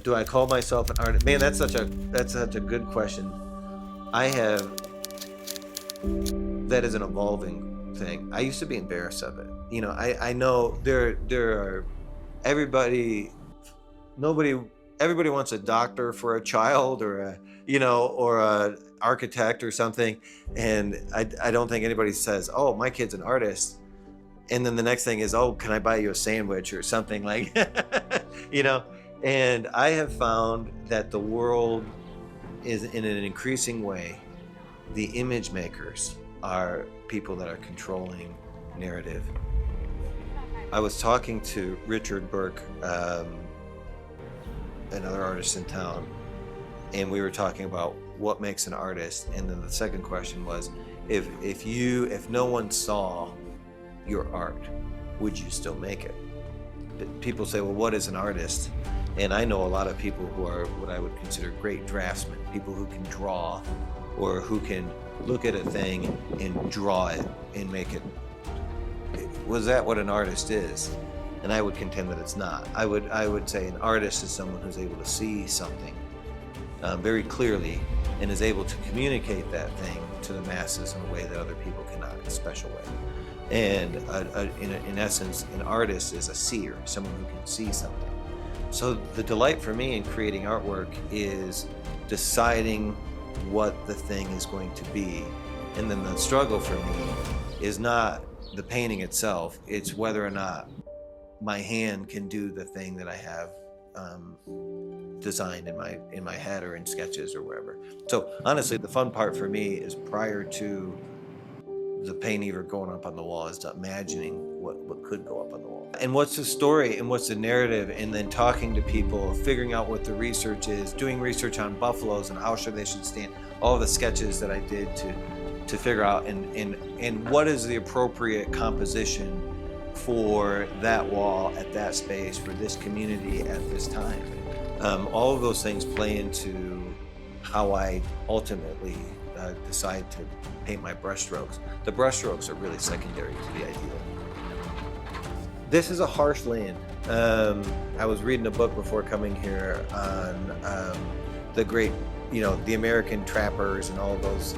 Do I call myself an artist? Man, that's such a good question. I have that is an evolving thing. I used to be embarrassed of it. I know there are everybody nobody everybody wants a doctor for a child, or a architect or something, and I don't think anybody says, "Oh, my kid's an artist." And then the next thing is, "Oh, can I buy you a sandwich?" or something like you know. And I have found that the world is, in an increasing way, the image makers are people that are controlling narrative. I was talking to Richard Burke, another artist in town, and we were talking about what makes an artist. And then the second question was, if no one saw your art, would you still make it? People say, well, what is an artist? And I know a lot of people who are what I would consider great draftsmen, people who can draw, or who can look at a thing and draw it and make it. Was that what an artist is? And I would contend that it's not. I would say an artist is someone who's able to see something very clearly and is able to communicate that thing to the masses in a way that other people cannot, in a special way. And in essence, an artist is a seer, someone who can see something. So the delight for me in creating artwork is deciding what the thing is going to be. And then the struggle for me is not the painting itself, it's whether or not my hand can do the thing that I have designed in my head or in sketches or wherever. So honestly, the fun part for me is, prior to the paint even going up on the wall, is imagining what could go up on the wall. And what's the story and what's the narrative, and then talking to people, figuring out what the research is, doing research on buffaloes and how sure they should stand, all the sketches that I did to figure out and what is the appropriate composition for that wall at that space for this community at this time. All of those things play into how I ultimately decide to paint my brushstrokes. The brushstrokes are really secondary to the idea. This is a harsh land. I was reading a book before coming here on the great, the American trappers and all those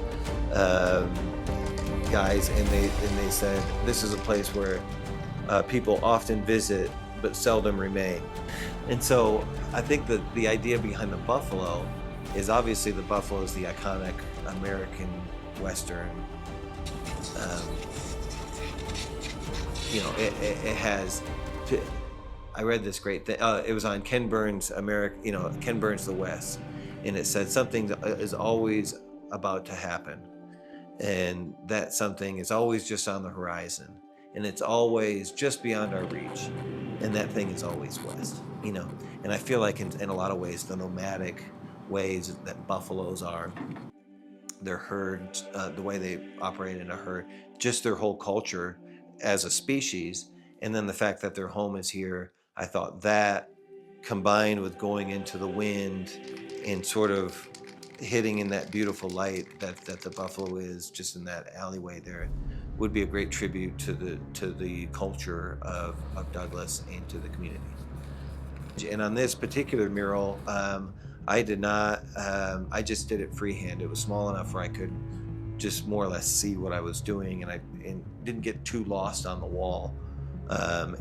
guys, and they said this is a place where people often visit but seldom remain. And so I think that the idea behind the buffalo is, obviously the buffalo is the iconic American Western. It has. I read this great thing. It was on Ken Burns' Ken Burns' The West, and it said something is always about to happen, and that something is always just on the horizon, and it's always just beyond our reach, and that thing is always west. And I feel like in a lot of ways, the nomadic ways that buffaloes are, their herd, the way they operate in a herd, just their whole culture as a species, and then the fact that their home is here, I thought that, combined with going into the wind and sort of hitting in that beautiful light that the buffalo is just in that alleyway there, would be a great tribute to the culture of Douglas and to the community. And on this particular mural, I did not, I just did it freehand. It was small enough where I could just more or less see what I was doing, and didn't get too lost on the wall,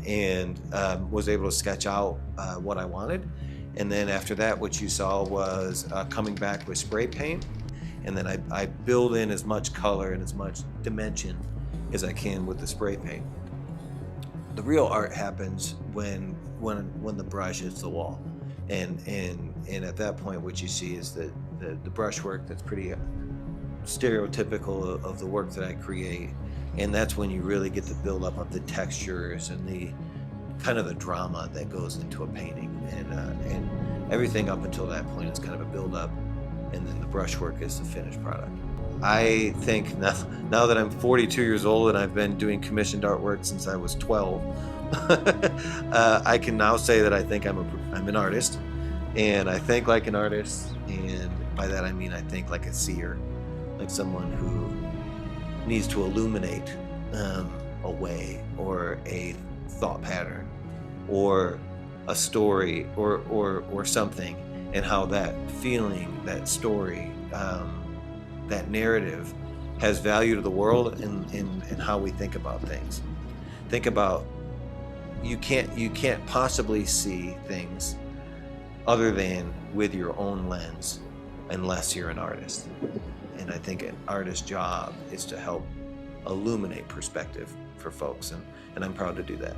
and was able to sketch out what I wanted. And then after that, what you saw was coming back with spray paint, and then I build in as much color and as much dimension as I can with the spray paint. The real art happens when the brush hits the wall, and at that point, what you see is the brushwork that's pretty stereotypical of the work that I create, and that's when you really get the build up of the textures and the kind of the drama that goes into a painting, and everything up until that point is kind of a build up, and then the brushwork is the finished product. I think now that I'm 42 years old and I've been doing commissioned artwork since I was 12, I can now say that I think I'm an artist, and I think like an artist, and by that I mean I think like a seer, like someone who needs to illuminate a way or a thought pattern or a story or something, and how that feeling, that story, that narrative has value to the world and how we think about things. Think about, you can't possibly see things other than with your own lens unless you're an artist. And I think an artist's job is to help illuminate perspective for folks, and I'm proud to do that.